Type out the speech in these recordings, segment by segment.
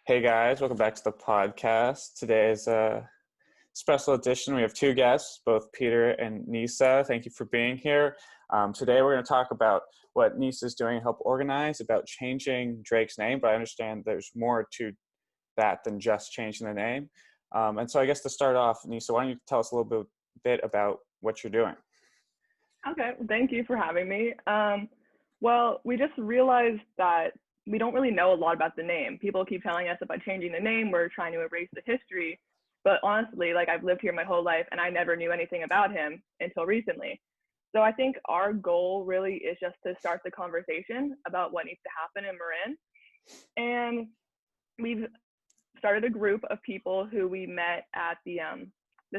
Hey guys, welcome back to the podcast. Today is a special edition. We have two guests, both Peter and Nisa. Thank you for being here. Today we're going to talk about what Nisa is doing to help organize about changing Drake's name, but I understand there's more to that than just changing the name. And so I guess to start off, Nisa, why don't you tell us a little bit about what you're doing? Okay, thank you for having me. Well, we just realized that we don't really know a lot about the name. People keep telling us that by changing the name, we're trying to erase the history. But honestly, like I've lived here my whole life and I never knew anything about him until recently. So I think our goal really is just to start the conversation about what needs to happen in Marin. And we've started a group of people who we met at the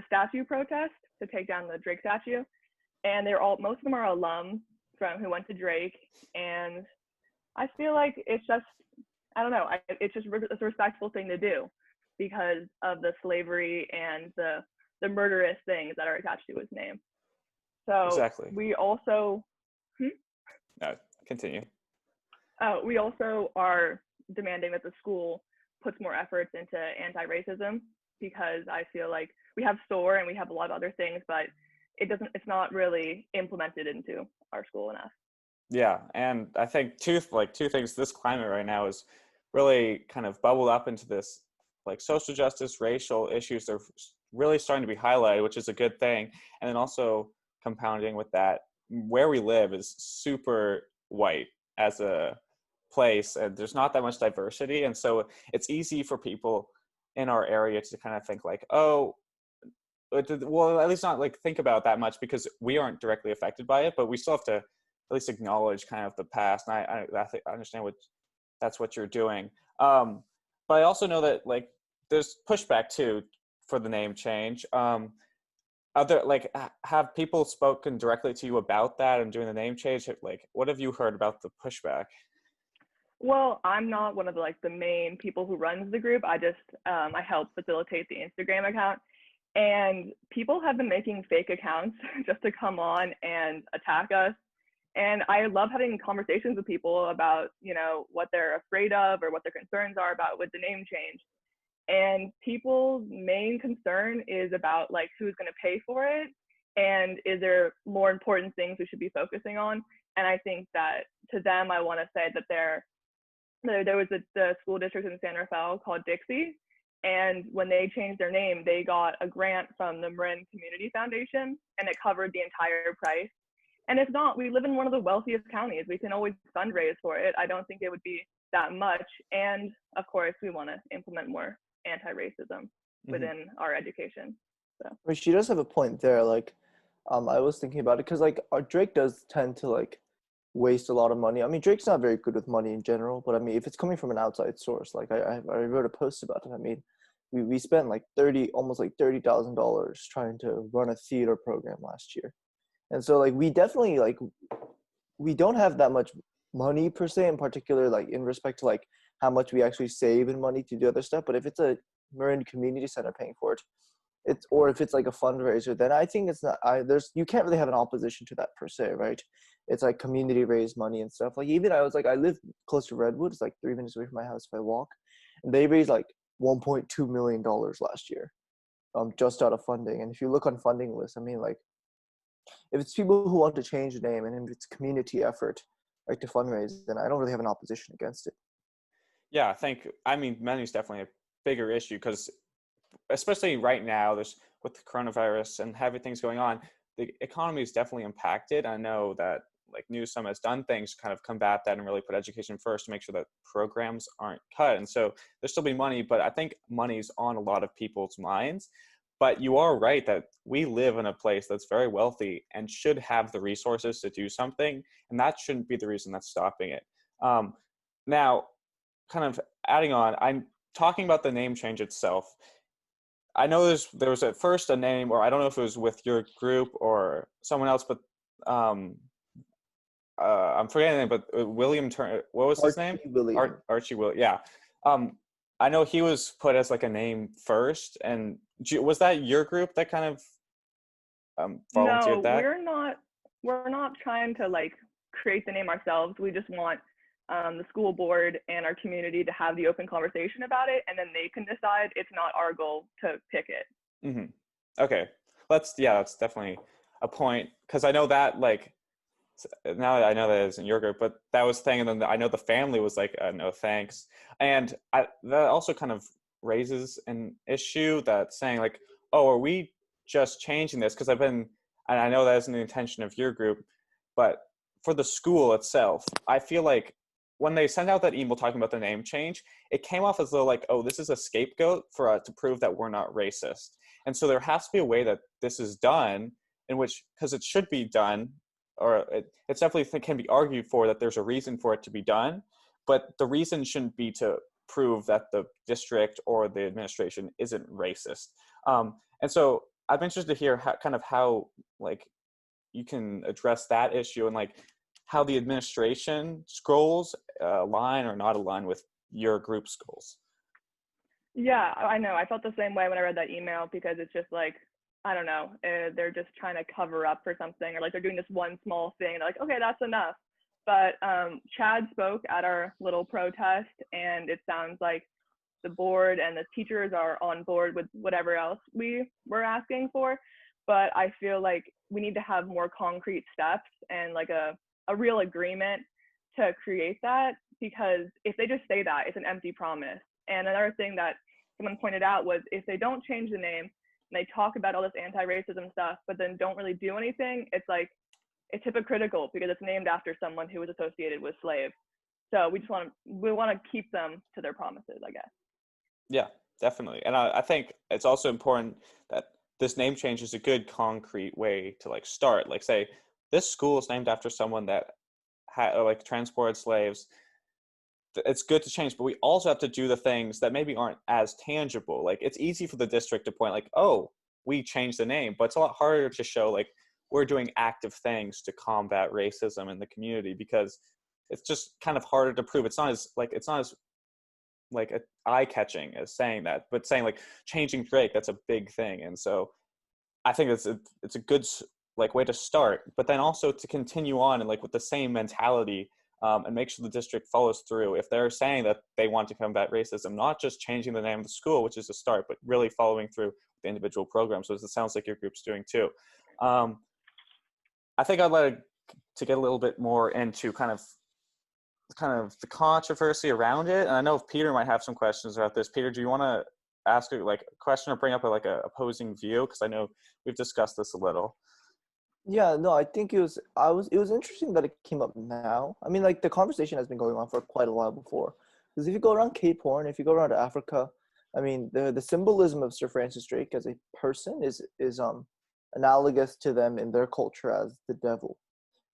statue protest to take down the Drake statue. And most of them are alums from who went to Drake. And I feel like it's just, I don't know, it's just a respectful thing to do because of the slavery and the murderous things that are attached to his name. So Exactly. we also, No, continue. we also are demanding that the school puts more efforts into anti-racism because I feel like we have SOAR and we have a lot of other things, but it's not really implemented into our school enough. Yeah, and I think two things. This climate right now is really kind of bubbled up into this like social justice, racial issues. They're really starting to be highlighted, which is a good thing. And then also compounding with that, where we live is super white as a place, and there's not that much diversity, and so it's easy for people in our area to kind of think like, oh, well, at least not like think about that much because we aren't directly affected by it, but we still have to at least acknowledge kind of the past. And I think I understand that's what you're doing. But I also know that like there's pushback too for the name change. Other like have people spoken directly to you about that and doing the name change? Like, what have you heard about the pushback? Well, I'm not one of the main people who runs the group. I help facilitate the Instagram account. And people have been making fake accounts just to come on and attack us. And I love having conversations with people about, what they're afraid of or what their concerns are about with the name change. And people's main concern is about like who's going to pay for it and is there more important things we should be focusing on. And I think that to them, I want to say that there was the school district in San Rafael called Dixie. And when they changed their name, they got a grant from the Marin Community Foundation and it covered the entire price. And if not, we live in one of the wealthiest counties. We can always fundraise for it. I don't think it would be that much. And of course, we want to implement more anti-racism within our education. So. I mean, she does have a point there. Like, I was thinking about it because like our Drake does tend to like waste a lot of money. I mean, Drake's not very good with money in general, but I mean, if it's coming from an outside source, like I wrote a post about it. I mean, we spent like almost like $30,000 trying to run a theater program last year, and so like we definitely like we don't have that much money per se, in particular, like in respect to like how much we actually save in money to do other stuff. But if it's a Marin Community Center paying for it, or if it's like a fundraiser, then I think it's not. You can't really have an opposition to that per se, right? It's like community raised money and stuff. Like even I live close to Redwood. It's like 3 minutes away from my house if I walk, and they raised like $1.2 million last year, just out of funding. And if you look on funding lists, I mean, like if it's people who want to change the name and if it's community effort, like to fundraise, then I don't really have an opposition against it. Yeah, I mean, money is definitely a bigger issue because especially right now, there's with the coronavirus and everything's going on, the economy is definitely impacted. I know that like Newsom has done things to kind of combat that and really put education first to make sure that programs aren't cut. And so there's still be money, but I think money's on a lot of people's minds. But you are right that we live in a place that's very wealthy and should have the resources to do something. And that shouldn't be the reason that's stopping it. Now, kind of adding on, I'm talking about the name change itself. I know there was at first a name, or I don't know if it was with your group or someone else, but I'm forgetting the name, but William Turner, what was his name? Archie William. Yeah. I know he was put as like a name first, and was that your group that kind of volunteered No, that? we're not trying to like create the name ourselves. We just want the school board and our community to have the open conversation about it, and then they can decide. It's not our goal to pick it. Mm-hmm. Okay, that's definitely a point, because I know that, like, now I know that it isn't your group, but that was the thing, and then I know the family was like, no thanks, and that also kind of raises an issue, that saying like, oh, are we just changing this? Because and I know that isn't the intention of your group, but for the school itself, I feel like when they sent out that email talking about the name change, it came off as though like, oh, this is a scapegoat for to prove that we're not racist. And so there has to be a way that this is done, in which, because it should be done, or it's definitely can be argued for that there's a reason for it to be done, but the reason shouldn't be to prove that the district or the administration isn't racist. And so I'm interested to hear how like you can address that issue, and like how the administration's goals align or not align with your group's goals. Yeah, I know. I felt the same way when I read that email, because it's just like, I don't know, they're just trying to cover up for something, or like they're doing this one small thing. And they're like, okay, that's enough. But Chad spoke at our little protest, and it sounds like the board and the teachers are on board with whatever else we were asking for. But I feel like we need to have more concrete steps and like a real agreement to create that, because if they just say that, it's an empty promise. And another thing that someone pointed out was, if they don't change the name and they talk about all this anti-racism stuff, but then don't really do anything, it's like, it's hypocritical, because it's named after someone who was associated with slaves. So we want to keep them to their promises, I guess. Yeah, definitely. And I think it's also important that this name change is a good concrete way to like start. Like, say this school is named after someone that like transported slaves. It's good to change, but we also have to do the things that maybe aren't as tangible. Like, it's easy for the district to point like, oh, we changed the name, but it's a lot harder to show like we're doing active things to combat racism in the community, because it's just kind of harder to prove. It's not as like eye-catching as saying that, but saying like changing Drake, that's a big thing. And so I think it's a good like way to start, but then also to continue on and like with the same mentality, and make sure the district follows through. If they're saying that they want to combat racism, not just changing the name of the school, which is a start, but really following through with the individual programs, which it sounds like your group's doing too. I think I'd like to get a little bit more into kind of the controversy around it. And I know if Peter might have some questions about this. Peter, do you want to ask like a question or bring up a opposing view? Because I know we've discussed this a little. Yeah, no, I think it was interesting that it came up now. I mean, like, the conversation has been going on for quite a while before. Because if you go around Cape Horn, if you go around Africa, I mean, the symbolism of Sir Francis Drake as a person is analogous to them in their culture as the devil.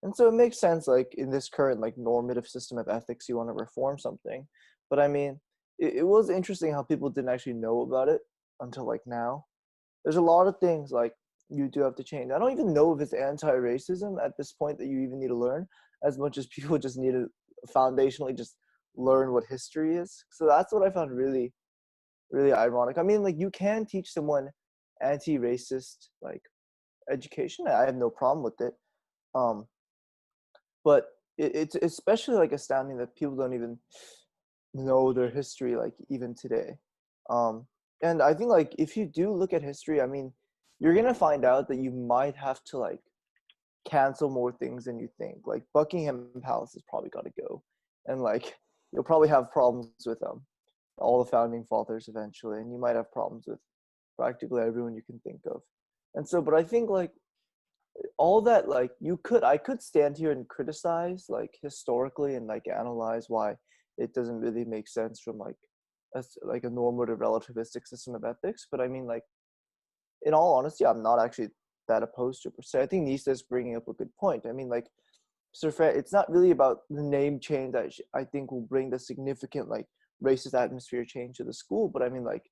And so it makes sense, like, in this current like normative system of ethics, you want to reform something. But I mean, it was interesting how people didn't actually know about it until like now. There's a lot of things like you do have to change. I don't even know if it's anti-racism at this point that you even need to learn, as much as people just need to foundationally just learn what history is. So that's what I found really, really ironic. I mean, like, you can teach someone anti-racist like education. I have no problem with it. But it's especially like astounding that people don't even know their history, like, even today. And I think, like, if you do look at history, I mean, you're gonna find out that you might have to like cancel more things than you think. Like, Buckingham Palace has probably got to go, and like, you'll probably have problems with all the founding fathers eventually, and you might have problems with practically everyone you can think of. And so, but I think like all that, like, I could stand here and criticize like historically and like analyze why it doesn't really make sense from like a normative relativistic system of ethics. But I mean, like, in all honesty, I'm not actually that opposed to it per se. I think Nisa is bringing up a good point. I mean, like, it's not really about the name change that I think will bring the significant like racist atmosphere change to the school. But I mean, like,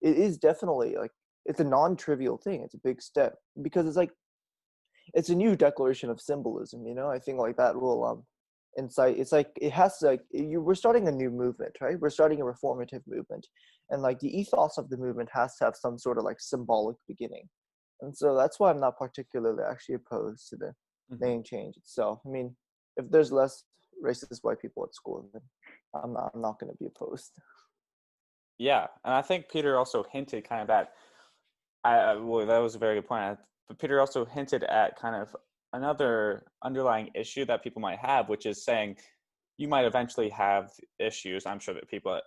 it is definitely like, it's a non-trivial thing. It's a big step, because it's like, it's a new declaration of symbolism, I think like that will incite. It's like, it has to, like, we're starting a new movement, right? We're starting a reformative movement, and like the ethos of the movement has to have some sort of like symbolic beginning. And so that's why I'm not particularly actually opposed to the name change itself. I mean, if there's less racist white people at school, then I'm not going to be opposed. Yeah, and I think Peter also hinted kind of at. Well, that was a very good point. But Peter also hinted at kind of another underlying issue that people might have, which is saying you might eventually have issues. I'm sure that people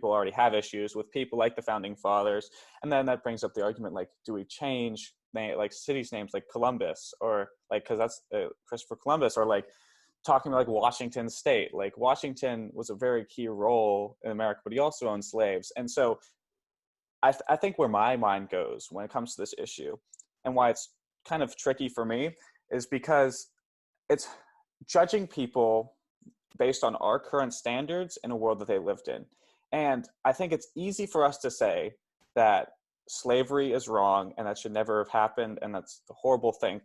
already have issues with people like the founding fathers, and then that brings up the argument like, do we change like cities names like Columbus, or like, because that's Christopher Columbus, or like talking about like Washington State. Like Washington was a very key role in America, but he also owned slaves, and so I think where my mind goes when it comes to this issue, and why it's kind of tricky for me, is because it's judging people based on our current standards in a world that they lived in. And I think it's easy for us to say that slavery is wrong and that should never have happened and that's a horrible thing.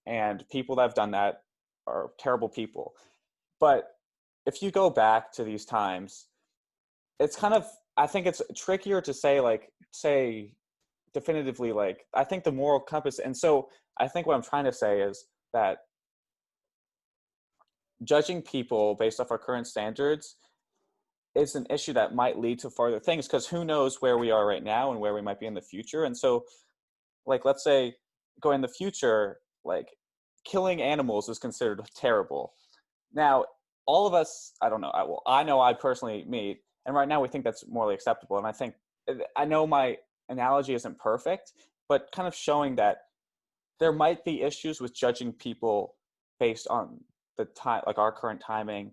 And people that have done that are terrible people. But if you go back to these times, it's kind of, I think it's trickier to say definitively, like, I think the moral compass. And so I think what I'm trying to say is that judging people based off our current standards is an issue that might lead to further things, because who knows where we are right now and where we might be in the future. And so, like, let's say go in the future, like killing animals is considered terrible. Now, all of us, I don't know, I know I personally meet, and right now we think that's morally acceptable. And I think, I know my analogy isn't perfect, but kind of showing that there might be issues with judging people based on the time, like our current timing,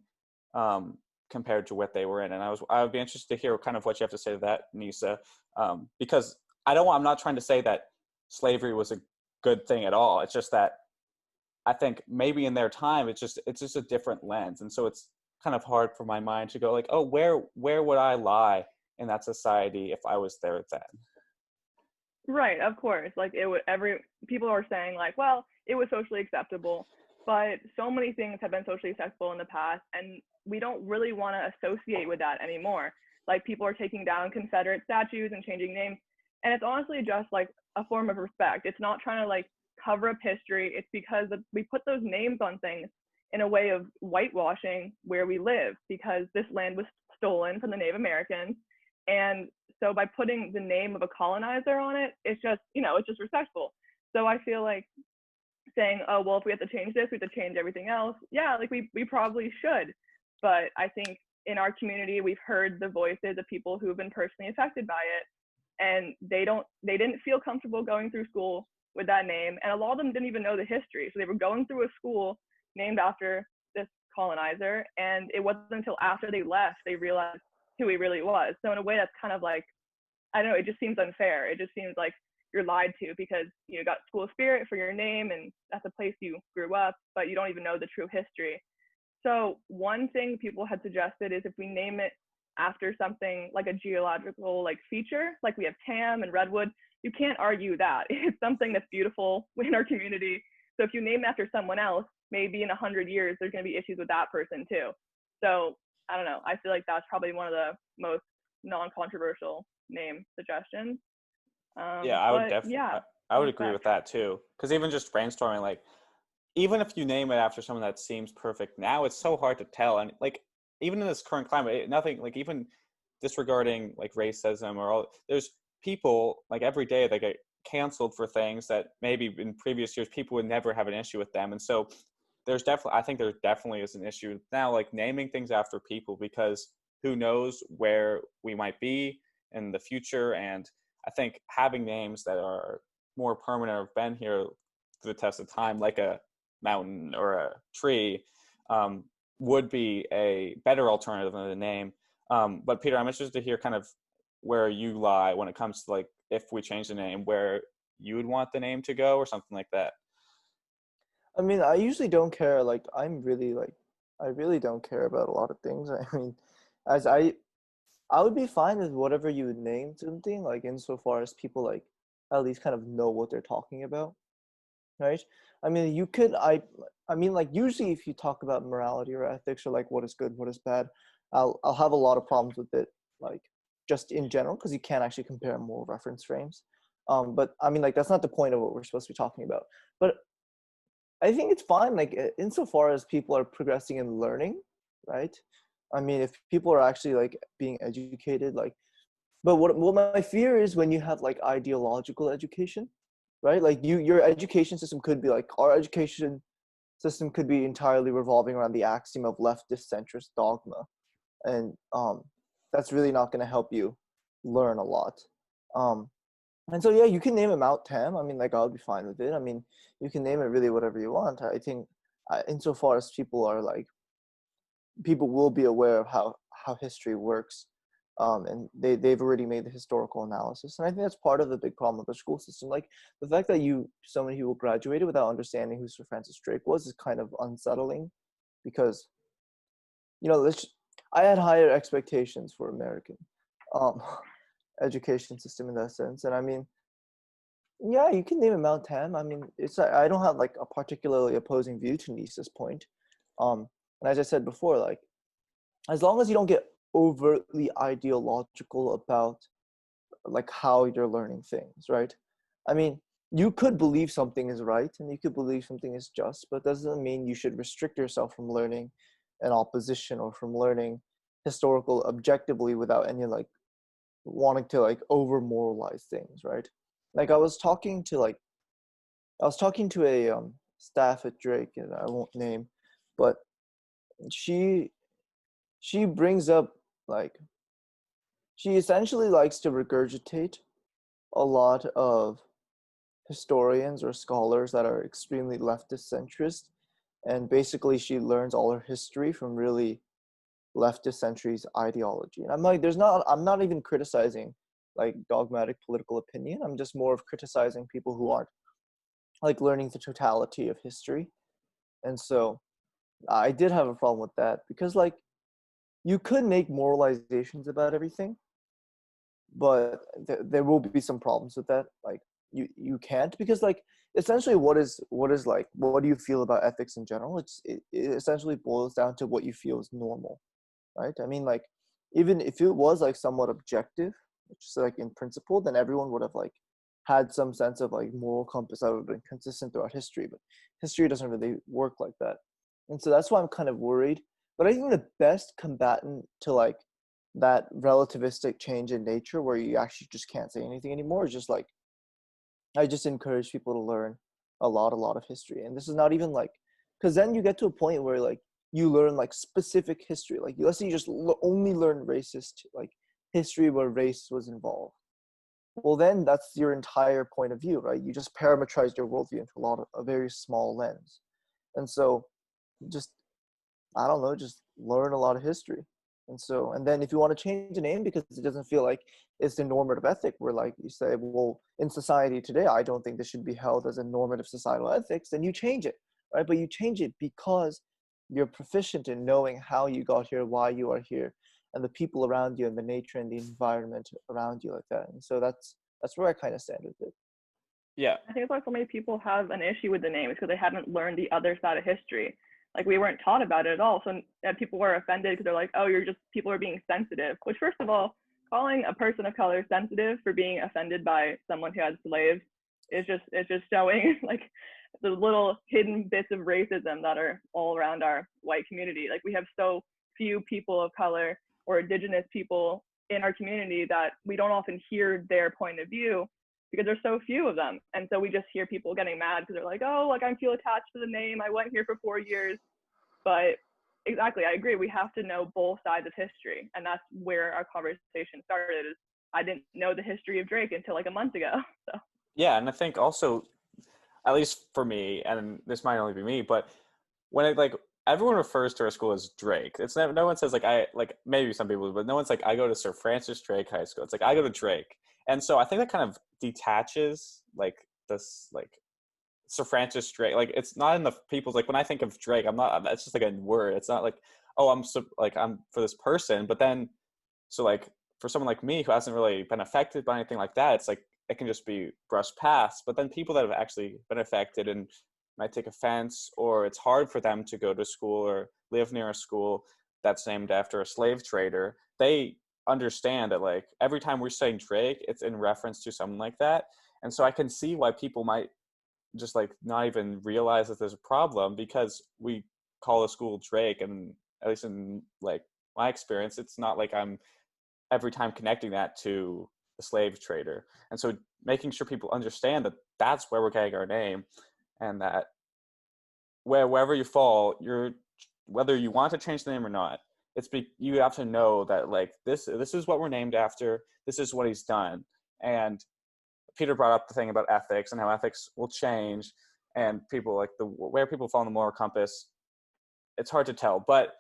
compared to what they were in. And I would be interested to hear kind of what you have to say to that, Nisa, because I'm not trying to say that slavery was a good thing at all. It's just that I think maybe in their time, it's just a different lens. And so it's kind of hard for my mind to go like, oh, where would I lie in that society if I was there then? Right, of course. Like people are saying like, well, it was socially acceptable, but so many things have been socially acceptable in the past, and we don't really want to associate with that anymore. Like people are taking down Confederate statues and changing names, and it's honestly just like a form of respect. It's not trying to like cover up history. It's because we put those names on things in a way of whitewashing where we live, because this land was stolen from the Native Americans. And so by putting the name of a colonizer on it, it's just, it's just respectful. So I feel like saying, oh, well, if we have to change this, we have to change everything else. Yeah, like we probably should. But I think in our community, we've heard the voices of people who have been personally affected by it. And they didn't feel comfortable going through school with that name. And a lot of them didn't even know the history. So they were going through a school named after this colonizer. And it wasn't until after they left, they realized who he really was. So in a way, that's kind of like, I don't know, it just seems unfair. It just seems like you're lied to because you got school spirit for your name and that's a place you grew up, but you don't even know the true history. So one thing people had suggested is if we name it after something like a geological like feature, like we have Tam and Redwood, you can't argue that. It's something that's beautiful in our community. So if you name after someone else, maybe in 100 years, there's going to be issues with that person too. So I don't know. I feel like that's probably one of the most non-controversial name suggestions. Yeah, I would definitely, I would agree with that too. Because even just brainstorming, like, even if you name it after someone that seems perfect now, it's so hard to tell. And like, even in this current climate, nothing, like, even disregarding like racism or all, there's people like every day that get canceled for things that maybe in previous years people would never have an issue with them. And so I think there definitely is an issue now, like naming things after people, because who knows where we might be in the future. And I think having names that are more permanent or have been here through the test of time, like a mountain or a tree, would be a better alternative than the name. But Peter, I'm interested to hear kind of where you lie when it comes to like, if we change the name, where you would want the name to go or something like that. I mean, I usually don't care. Like, I really don't care about a lot of things. I mean, as I would be fine with whatever you would name something, like insofar as people like at least kind of know what they're talking about, right? I mean, I mean, like usually if you talk about morality or ethics or like what is good, what is bad, I'll have a lot of problems with it, like just in general, because you can't actually compare moral reference frames. But I mean, like that's not the point of what we're supposed to be talking about. But I think it's fine, like insofar as people are progressing and learning, right? I mean, if people are actually like being educated, like, but what my fear is when you have like ideological education, right? Like your education system could be like our education system could be entirely revolving around the axiom of leftist centrist dogma, and that's really not going to help you learn a lot. Um, and so yeah, you can name it Mount Tam. I mean, like I'll be fine with it. I mean, you can name it really whatever you want. I think, insofar as people are like people will be aware of how history works, and they've already made the historical analysis. And I think that's part of the big problem with the school system. Like the fact that so many people graduated without understanding who Sir Francis Drake was is kind of unsettling, because you know, I had higher expectations for American um, education system in that sense. And I mean, yeah, you can name it Mount Tam. I mean, I don't have like a particularly opposing view to Nisa's point. And as I said before, like as long as you don't get overtly ideological about like how you're learning things, right? I mean, you could believe something is right and you could believe something is just, but doesn't mean you should restrict yourself from learning an opposition or from learning historical objectively without any like wanting to like over moralize things, right? Like I was talking to a staff at Drake, and I won't name, but she she brings up like she essentially likes to regurgitate a lot of historians or scholars that are extremely leftist centrist, and basically she learns all her history from really leftist centrist ideology. And I'm like, I'm not even criticizing like dogmatic political opinion. I'm just more of criticizing people who aren't like learning the totality of history. And so I did have a problem with that, because like you could make moralizations about everything, but there will be some problems with that. Like you can't, because like essentially what do you feel about ethics in general? It essentially boils down to what you feel is normal, right? I mean, like even if it was like somewhat objective, just like in principle, then everyone would have like had some sense of like moral compass that would have been consistent throughout history. But history doesn't really work like that, and so that's why I'm kind of worried. But I think the best combatant to like that relativistic change in nature, where you actually just can't say anything anymore, is just like I just encourage people to learn a lot of history. And this is not even like, because then you get to a point where like you learn like specific history. Like let's say you just only learn racist like history where race was involved. Well, then that's your entire point of view, right? You just parameterized your worldview into a very small lens. And so just I don't know, just learn a lot of history. And so, and then if you want to change the name because it doesn't feel like it's the normative ethic, where like you say, well, in society today, I don't think this should be held as a normative societal ethics, then you change it, right? But you change it because you're proficient in knowing how you got here, why you are here, and the people around you and the nature and the environment around you like that. And so that's where I kind of stand with it. Yeah. I think it's why so many people have an issue with the name, is because they haven't learned the other side of history. Like we weren't taught about it at all. So people were offended because they're like, oh, people are being sensitive. Which, first of all, calling a person of color sensitive for being offended by someone who had slaves is just showing like the little hidden bits of racism that are all around our white community. Like we have so few people of color or indigenous people in our community that we don't often hear their point of view, because there's so few of them. And so we just hear people getting mad because they're like, oh, like I feel attached to the name. I went here for 4 years. But exactly, I agree. We have to know both sides of history. And that's where our conversation started. Is I didn't know the history of Drake until like a month ago. So Yeah, and I think also, at least for me, and this might only be me, but when it like everyone refers to our school as Drake, it's never, no one says like I like maybe some people, but no one's like I go to Sir Francis Drake High School. It's like I go to Drake, and so I think that kind of detaches like this like Sir Francis Drake. Like it's not in the people's like when I think of Drake, I'm not. It's just like a word. It's not like oh I'm so like I'm for this person, but then so like for someone like me who hasn't really been affected by anything like that, it's like it can just be brushed past. But then people that have actually been affected and might take offense, or it's hard for them to go to school or live near a school that's named after a slave trader, they understand that like every time we're saying Drake, it's in reference to someone like that. And so I can see why people might just like not even realize that there's a problem because we call a school Drake, and at least in like my experience, it's not like I'm every time connecting that to the slave trader. And so making sure people understand that that's where we're getting our name, and that wherever you fall, you're whether you want to change the name or not, you have to know that like this is what we're named after. This is what he's done. And Peter brought up the thing about ethics and how ethics will change, and people like where people fall in the moral compass. It's hard to tell, but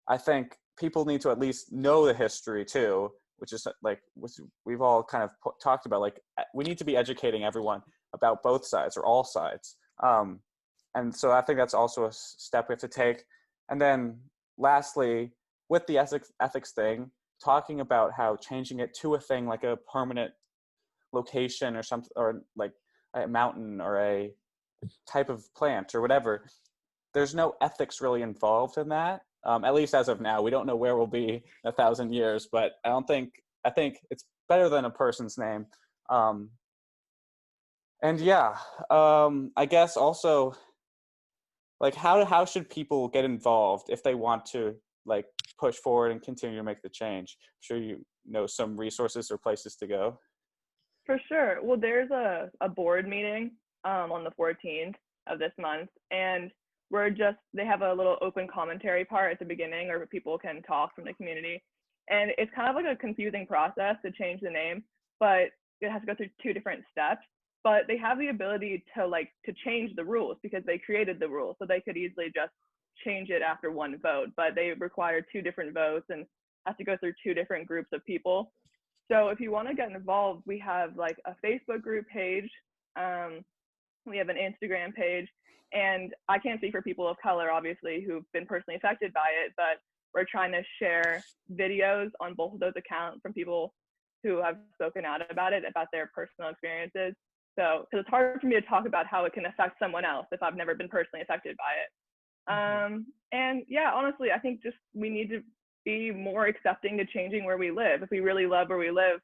I think people need to at least know the history too, which is like which we've all kind of talked about. Like we need to be educating everyone about both sides or all sides. And so I think that's also a step we have to take. And then lastly, with the ethics thing, talking about how changing it to a thing like a permanent location or something, or like a mountain or a type of plant or whatever, there's no ethics really involved in that. At least as of now, we don't know where we'll be in 1,000 years, but I think it's better than a person's name. And yeah, I guess also, like how should people get involved if they want to like push forward and continue to make the change? I'm sure you know some resources or places to go. For sure. Well, there's a board meeting on the 14th of this month, and they have a little open commentary part at the beginning where people can talk from the community. And it's kind of like a confusing process to change the name, but it has to go through 2 different steps. But they have the ability to change the rules because they created the rules, so they could easily just change it after 1 vote. But they require 2 different votes and have to go through 2 different groups of people. So if you want to get involved, we have like a Facebook group page. We have an Instagram page, and I can't speak for people of color, obviously, who've been personally affected by it, but we're trying to share videos on both of those accounts from people who have spoken out about it, about their personal experiences. So, because it's hard for me to talk about how it can affect someone else if I've never been personally affected by it. And yeah, honestly, I think just we need to be more accepting to changing where we live. If we really love where we live,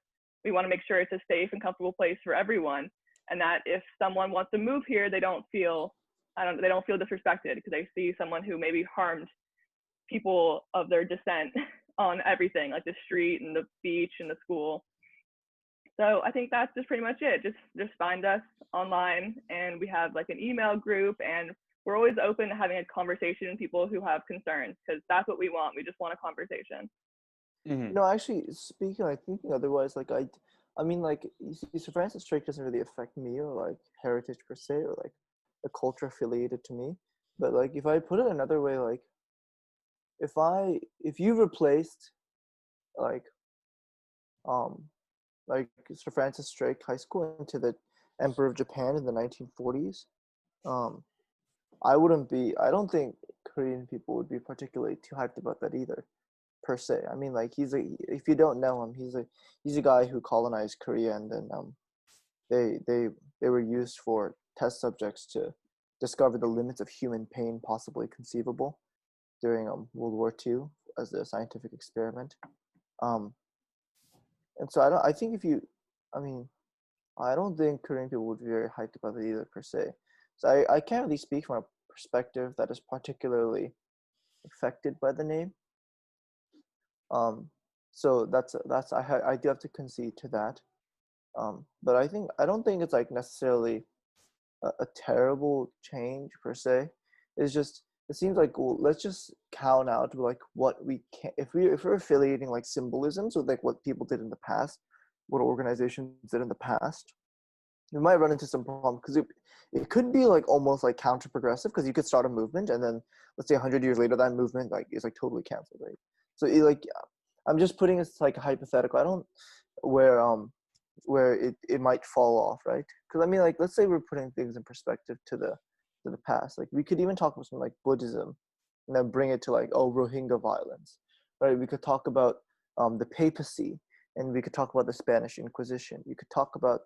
we want to make sure it's a safe and comfortable place for everyone. And that if someone wants to move here, they don't feel disrespected because they see someone who maybe harmed people of their descent on everything, like the street and the beach and the school. So I think that's just pretty much it. Just find us online, and we have like an email group, and we're always open to having a conversation with people who have concerns, because that's what we want. We just want a conversation. Mm-hmm. No, actually, thinking otherwise, like I mean, like Sir Francis Drake doesn't really affect me or like heritage per se or like a culture affiliated to me. But like, if I put it another way, like if you replaced like um like Sir Francis Drake High School into the Emperor of Japan in the 1940s, I don't think Korean people would be particularly too hyped about that either, per se. I mean, like if you don't know him, he's a guy who colonized Korea, and then they were used for test subjects to discover the limits of human pain possibly conceivable during World War II as a scientific experiment. And so I think I don't think Korean people would be very hyped about it either, per se. So I can't really speak from a perspective that is particularly affected by the name. So I do have to concede to that. But I don't think it's like necessarily a terrible change per se. It's just it seems like, well, let's just count out like what we can if we're affiliating like symbolisms with like what people did in the past, what organizations did in the past. We might run into some problems because it could be like almost like counter progressive, because you could start a movement and then let's say 100 years later that movement like is like totally canceled, right? So I'm just putting it like a hypothetical. I don't where it might fall off, right? Because I mean, like, let's say we're putting things in perspective to the past. Like, we could even talk about something like Buddhism, and then bring it to like, oh, Rohingya violence, right? We could talk about the papacy, and we could talk about the Spanish Inquisition. You could talk about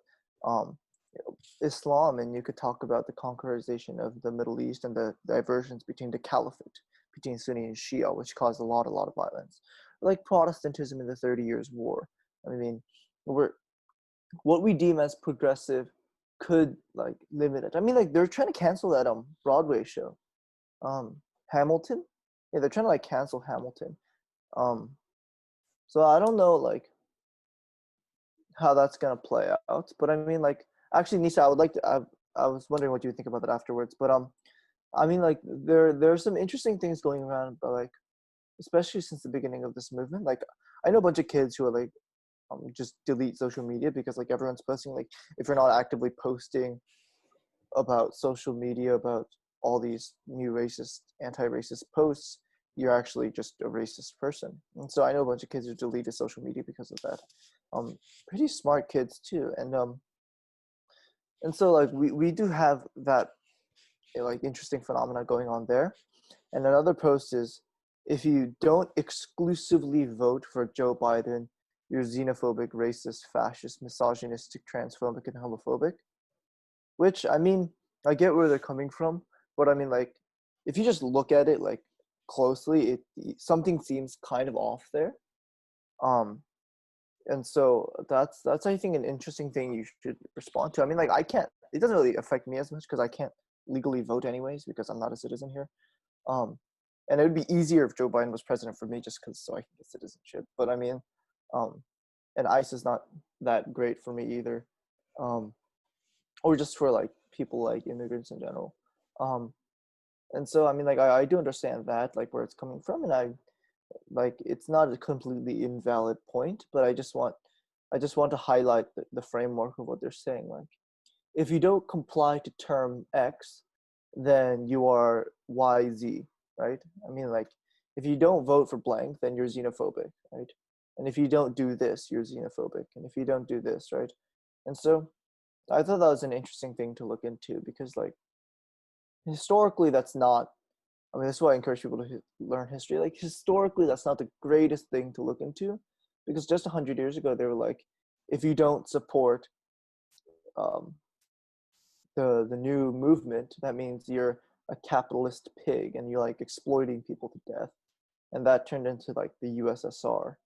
Islam, and you could talk about the conquerization of the Middle East and the diversions between the caliphate, between Sunni and Shia, which caused a lot of violence. Like Protestantism in the 30 Years' War. I mean, what we deem as progressive could like limit it. I mean, like they're trying to cancel that Broadway show, Hamilton. Yeah, they're trying to like cancel Hamilton. Um, so I don't know like how that's gonna play out. But I mean, like actually, Nisa, I would like to. I was wondering what you would think about that afterwards. But I mean, like there are some interesting things going around, but like especially since the beginning of this movement, like I know a bunch of kids who are like just delete social media because like everyone's posting. Like if you're not actively posting about social media about all these new racist, anti-racist posts, you're actually just a racist person. And so I know a bunch of kids who deleted social media because of that. Pretty smart kids too, and so like we do have that like interesting phenomena going on there. And another post is, if you don't exclusively vote for Joe Biden, you're xenophobic, racist, fascist, misogynistic, transphobic, and homophobic. Which I mean, I get where they're coming from, but I mean, like, if you just look at it like closely, something seems kind of off there. Um, and so that's I think an interesting thing you should respond to. I mean, like, I can't. It doesn't really affect me as much because I can't legally vote anyways because I'm not a citizen here. And it would be easier if Joe Biden was president for me just because so I can get citizenship. But I mean, and ICE is not that great for me either. Or just for like people like immigrants in general. And so I mean, like I do understand that like where it's coming from, and I like it's not a completely invalid point, but I just want to highlight the framework of what they're saying. Like if you don't comply to term X, then you are YZ, right? I mean, like if you don't vote for blank, then you're xenophobic, right? And if you don't do this, you're xenophobic, and if you don't do this, right? And so I thought that was an interesting thing to look into because, like, historically, that's not. I mean, that's why I encourage people to learn history. Like, historically, that's not the greatest thing to look into, because just 100 years ago, they were like, if you don't support um, the new movement, that means you're a capitalist pig and you're like exploiting people to death, and that turned into like the USSR.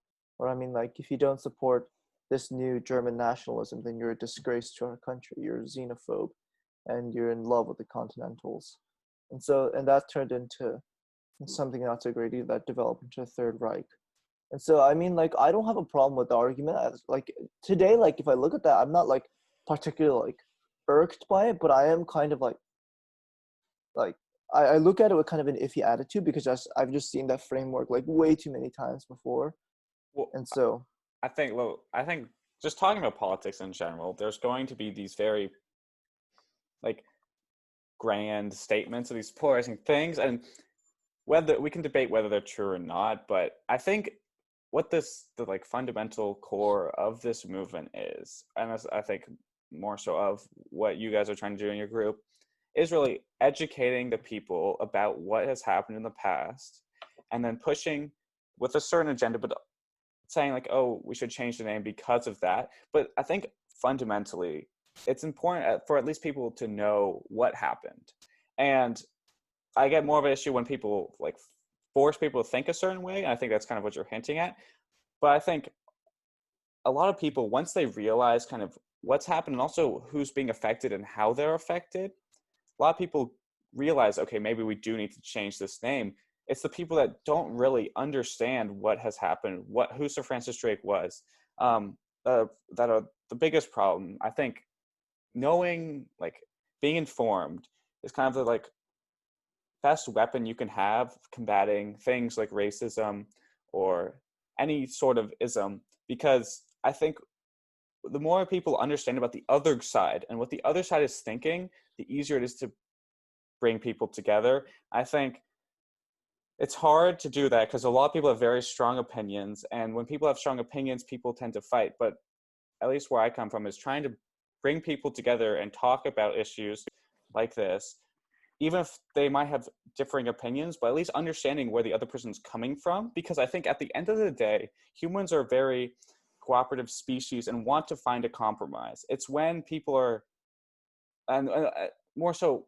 Or I mean, like, if you don't support this new German nationalism, then you're a disgrace to our country. You're a xenophobe, and you're in love with the Continentals. And so, and that turned into something not so great either, that developed into a Third Reich. And so, I mean, like, I don't have a problem with the argument. Like, today, like, if I look at that, I'm not, like, particularly, like, irked by it, but I am kind of, like, I look at it with kind of an iffy attitude because I've just seen that framework, like, way too many times before. Well, And so, I think just talking about politics in general, there's going to be these very like grand statements of these polarizing things, and whether we can debate whether they're true or not, but I think what the like fundamental core of this movement is, and I think more so of what you guys are trying to do in your group, is really educating the people about what has happened in the past, and then pushing with a certain agenda, but saying like, oh, we should change the name because of that. But I think fundamentally, it's important for at least people to know what happened. And I get more of an issue when people like force people to think a certain way. And I think that's kind of what you're hinting at. But I think a lot of people, once they realize kind of what's happened and also who's being affected and how they're affected, a lot of people realize, okay, maybe we do need to change this name. It's the people that don't really understand what has happened, who Sir Francis Drake was, that are the biggest problem. I think knowing, like, being informed is kind of the like best weapon you can have combating things like racism or any sort of ism, because I think the more people understand about the other side and what the other side is thinking, the easier it is to bring people together. I think it's hard to do that because a lot of people have very strong opinions, and when people have strong opinions, people tend to fight. But at least where I come from is trying to bring people together and talk about issues like this, even if they might have differing opinions, but at least understanding where the other person's coming from. Because I think at the end of the day, humans are very cooperative species and want to find a compromise. It's when people are, and more so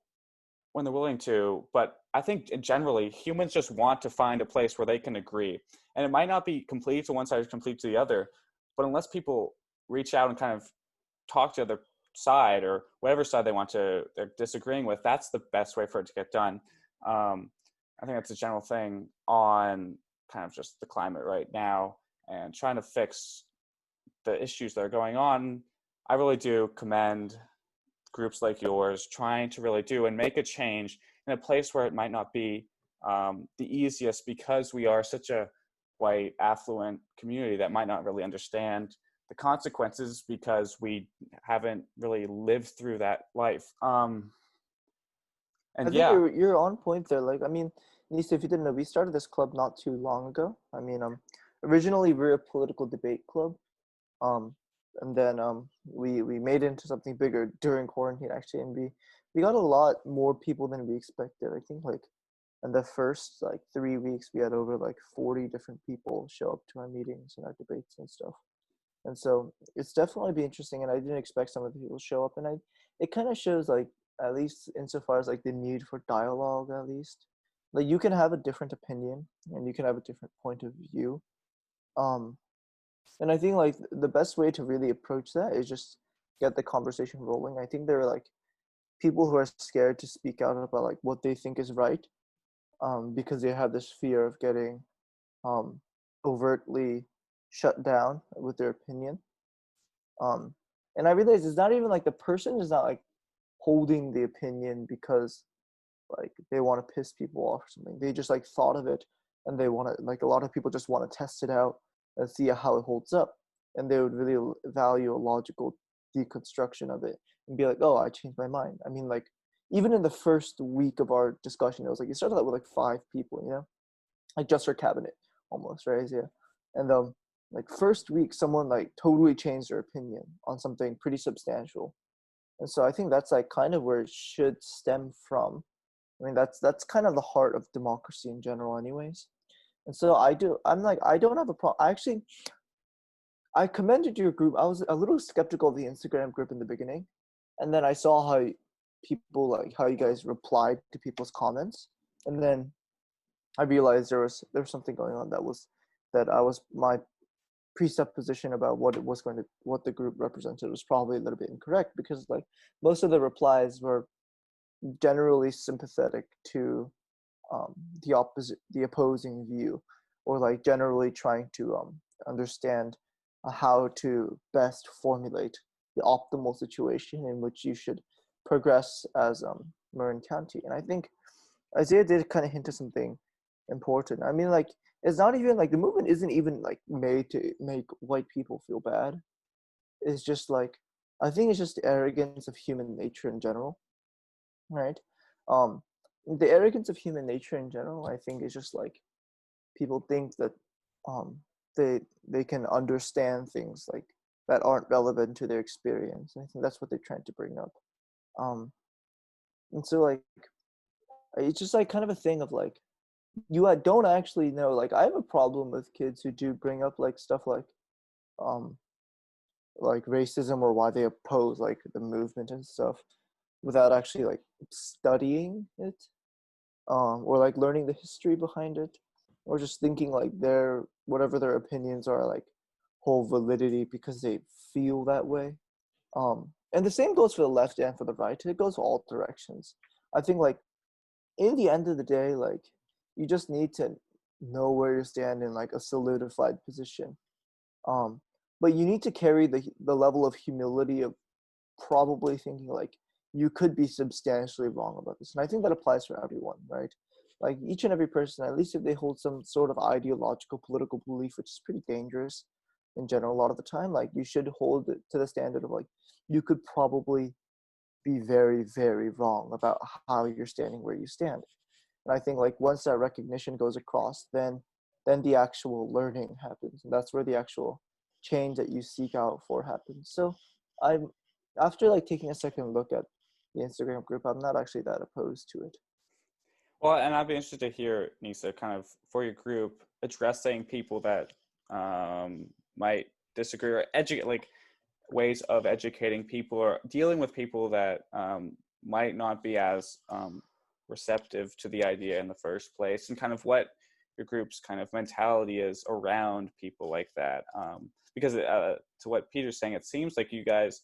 when they're willing to, but I think generally humans just want to find a place where they can agree. And it might not be complete to one side or complete to the other, but unless people reach out and kind of talk to other side or whatever side they're disagreeing with, that's the best way for it to get done. I think that's a general thing on kind of just the climate right now and trying to fix the issues that are going on. I really do commend groups like yours trying to really do and make a change in a place where it might not be the easiest, because we are such a white affluent community that might not really understand the consequences because we haven't really lived through that life. I And think yeah, you're on point there. Like, I mean, Nisa, if you didn't know, we started this club not too long ago. I mean, originally we were a political debate club, um, and then we made it into something bigger during quarantine actually, and we got a lot more people than we expected. I think like in the first like 3 weeks we had over like 40 different people show up to our meetings and our debates and stuff. And so it's definitely be interesting, and I didn't expect some of the people to show up, and it kind of shows like, at least insofar as like the need for dialogue, at least like you can have a different opinion and you can have a different point of view, um and I think like the best way to really approach that is just get the conversation rolling. I think there are like people who are scared to speak out about like what they think is right, because they have this fear of getting um overtly shut down with their opinion. um and I realize it's not even like the person is not like holding the opinion because like they want to piss people off or something. They just like thought of it, and they want to, like a lot of people just want to test it out and see how it holds up, and they would really value a logical deconstruction of it and be like, oh, I changed my mind. I mean, like even in the first week of our discussion, it was like it started out with like 5 people, like just our cabinet almost, right? Yeah. And like first week someone like totally changed their opinion on something pretty substantial. And so I think that's like kind of where it should stem from. I mean, that's kind of the heart of democracy in general, anyways. And so I'm like, I don't have a problem. I commended your group. I was a little skeptical of the Instagram group in the beginning, and then I saw how people like how you guys replied to people's comments, and then I realized there was something going on that I was my presupposition about what the group represented was probably a little bit incorrect, because like most of the replies were generally sympathetic to um, the opposing view, or like generally trying to understand how to best formulate the optimal situation in which you should progress as Marin County. And I think Isaiah did kind of hint at something important. I mean, like it's not even like the movement isn't even like made to make white people feel bad. It's just like I think it's just the arrogance of human nature in general, right? Um, the arrogance of human nature in general, I think, is just like people think that um, they can understand things like that aren't relevant to their experience. I think that's what they're trying to bring up. Um, and so like it's just like kind of a thing of like you don't actually know. Like I have a problem with kids who do bring up like stuff um like racism or why they oppose like the movement and stuff without actually like studying it, or like learning the history behind it, or just thinking like their whatever their opinions are like whole validity because they feel that way. And the same goes for the left and for the right. It goes all directions. I think like in the end of the day, like you just need to know where you stand in like a solidified position. Um, but you need to carry the level of humility of probably thinking like you could be substantially wrong about this. And I think that applies for everyone, right? Like each and every person, at least if they hold some sort of ideological political belief, which is pretty dangerous in general a lot of the time, like you should hold it to the standard of like you could probably be very, very wrong about how you're standing where you stand. And I think like once that recognition goes across, then the actual learning happens, and that's where the actual change that you seek out for happens. So I'm after like taking a second look at the Instagram group, I'm not actually that opposed to it. well, and I'd be interested to hear, Nisa, kind of for your group addressing people that might disagree, or educate, like ways of educating people or dealing with people that might not be as receptive to the idea in the first place, and kind of what your group's kind of mentality is around people like that. Because to what Peter's saying, it seems like you guys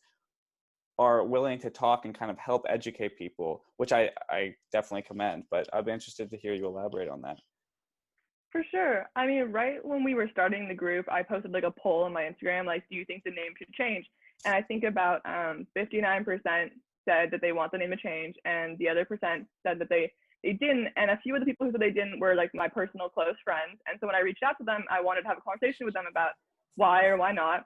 are willing to talk and kind of help educate people, which I definitely commend. But I'd be interested to hear you elaborate on that. For sure. I mean, right when we were starting the group, I posted like a poll on my Instagram, like, do you think the name should change? And I think about 59% said that they want the name to change, and the other percent said that they didn't. And a few of the people who said they didn't were like my personal close friends. And so when I reached out to them, I wanted to have a conversation with them about why or why not.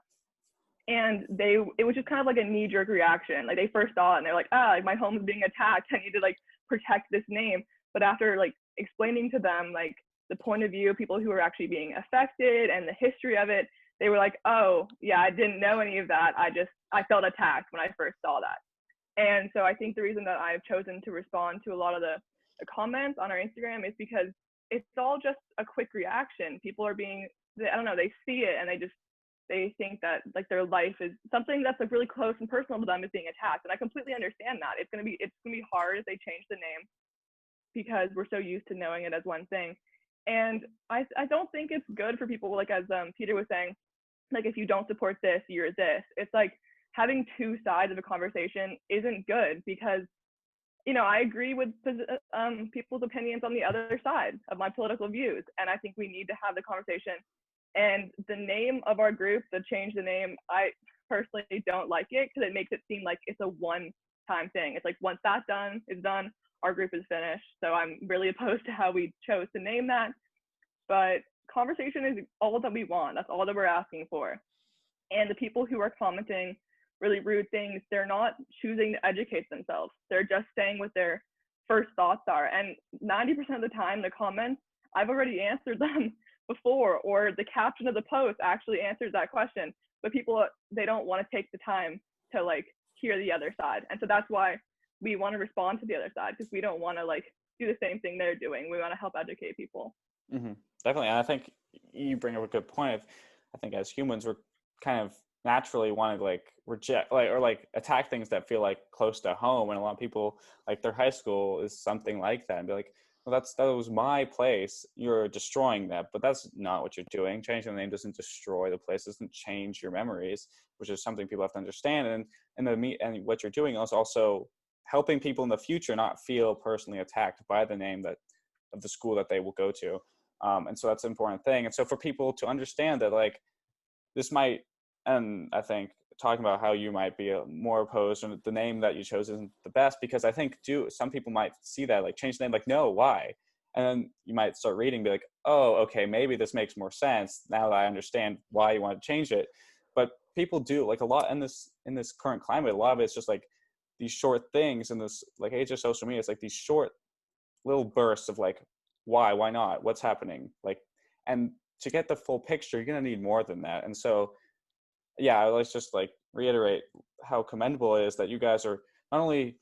And it was just kind of like a knee-jerk reaction. Like, they first saw it and they're like, like, my home is being attacked. I need to like protect this name. But after like explaining to them like the point of view of people who are actually being affected and the history of it, they were like, oh yeah, I didn't know any of that. I felt attacked when I first saw that. And so I think the reason that I've chosen to respond to a lot of the comments on our Instagram is because it's all just a quick reaction. People are being, I don't know, they see it and they think that like their life is something that's like really close and personal to them is being attacked. And I completely understand that. It's gonna be hard if they change the name because we're so used to knowing it as one thing. And I don't think it's good for people, like as Peter was saying, like if you don't support this, you're this. It's like having two sides of a conversation isn't good because, you know, I agree with people's opinions on the other side of my political views. And I think we need to have the conversation. And the name of our group, the change the name, I personally don't like it because it makes it seem like it's a one-time thing. It's like once that's done, it's done, our group is finished. So I'm really opposed to how we chose to name that. But conversation is all that we want. That's all that we're asking for. And the people who are commenting really rude things, they're not choosing to educate themselves. They're just saying what their first thoughts are. And 90% of the time, the comments, I've already answered them before, or the caption of the post actually answers that question. But people, they don't want to take the time to like hear the other side. And so that's why we want to respond to the other side, because we don't want to like do the same thing they're doing. We want to help educate people. Mm-hmm. Definitely. And I think you bring up a good point. I think as humans, we're kind of naturally want to like reject like or like attack things that feel like close to home. And a lot of people, like their high school is something like that, and be like, well, that was my place. You're destroying that. But that's not what you're doing. Changing the name doesn't destroy the place, doesn't change your memories, which is something people have to understand. And what you're doing is also helping people in the future not feel personally attacked by the name of the school that they will go to. And so that's an important thing. And so for people to understand that, like, this might, and I think talking about how you might be more opposed and the name that you chose isn't the best, because I think some people might see that, like, change the name, like, no, why? And then you might start reading, be like, oh, okay, maybe this makes more sense now that I understand why you want to change it. But people do, like, a lot in this current climate, a lot of it's just like these short things in this like age of social media. It's like these short little bursts of like, why not, what's happening, like, and to get the full picture, you're going to need more than that. And so, yeah, let's just like reiterate how commendable it is that you guys are not only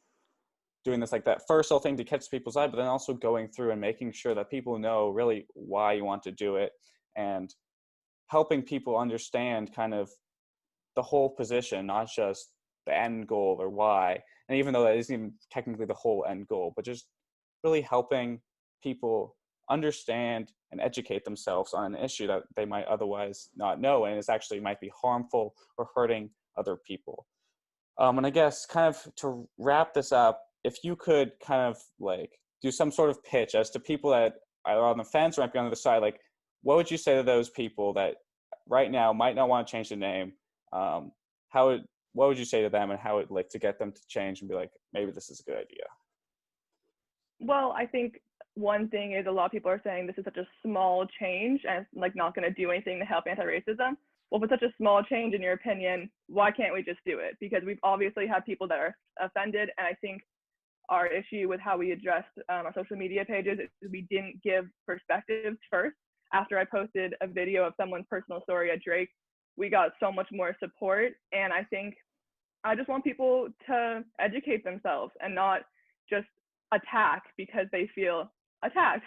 doing this, like that first little thing to catch people's eye, but then also going through and making sure that people know really why you want to do it, and helping people understand kind of the whole position, not just the end goal or why. And even though that isn't even technically the whole end goal, but just really helping people understand and educate themselves on an issue that they might otherwise not know, and is actually might be harmful or hurting other people. And I guess kind of to wrap this up, if you could kind of like do some sort of pitch as to people that are on the fence or might be on the other side, like, what would you say to those people that right now might not want to change the name? What would you say to them, and how it like to get them to change and be like, maybe this is a good idea? Well, I think one thing is a lot of people are saying this is such a small change and it's like not going to do anything to help anti-racism. Well, if it's such a small change in your opinion, why can't we just do it? Because we've obviously had people that are offended, and I think our issue with how we addressed our social media pages is we didn't give perspectives first. After I posted a video of someone's personal story at Drake, we got so much more support, and I think I just want people to educate themselves and not just attack because they feel attacked.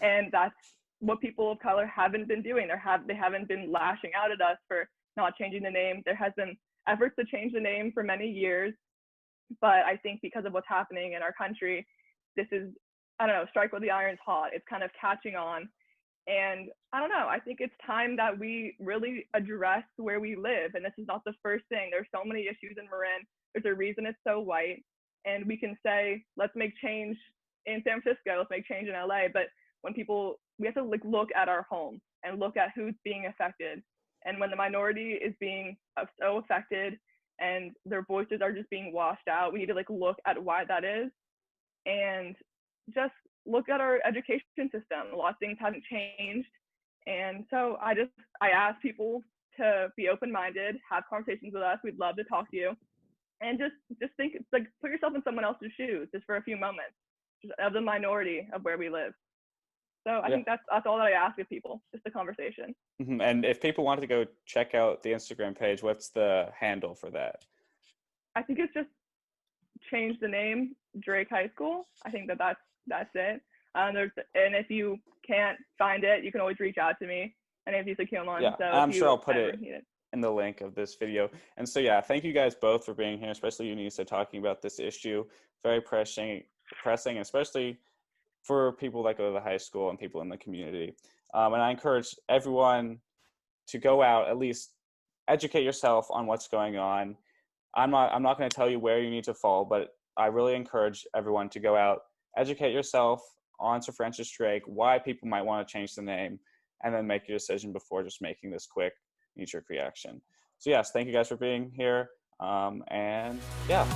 And that's what people of color haven't been doing. They haven't been lashing out at us for not changing the name. There has been efforts to change the name for many years, but I think because of what's happening in our country, this is, I don't know, strike while the iron's hot. It's kind of catching on. And I don't know, I think it's time that we really address where we live. And this is not the first thing. There's so many issues in Marin There's a reason it's so white. And we can say, let's make change in San Francisco, let's make change in LA. But when we have to like look at our home and look at who's being affected. And when the minority is being so affected and their voices are just being washed out, we need to like look at why that is, and just look at our education system. A lot of things haven't changed. And so I ask people to be open-minded, have conversations with us. We'd love to talk to you. And just think, like, put yourself in someone else's shoes just for a few moments, just of the minority of where we live. So I think that's all that I ask of people, just a conversation. Mm-hmm. And if people wanted to go check out the Instagram page, what's the handle for that? I think it's just change the name, Drake High School. I think that's it. And if you can't find it, you can always reach out to me. And if you say Kielman, Yeah, so I'm sure I'll put it it in the link of this video. And so, yeah, thank you guys both for being here, especially you, Nisa, talking about this issue. Very pressing, especially for people that go to the high school and people in the community. And I encourage everyone to go out, at least educate yourself on what's going on. I'm not going to tell you where you need to fall, but I really encourage everyone to go out, educate yourself on Sir Francis Drake, why people might want to change the name, and then make your decision before just making this quick knee-jerk reaction. So yes, thank you guys for being here. And yeah.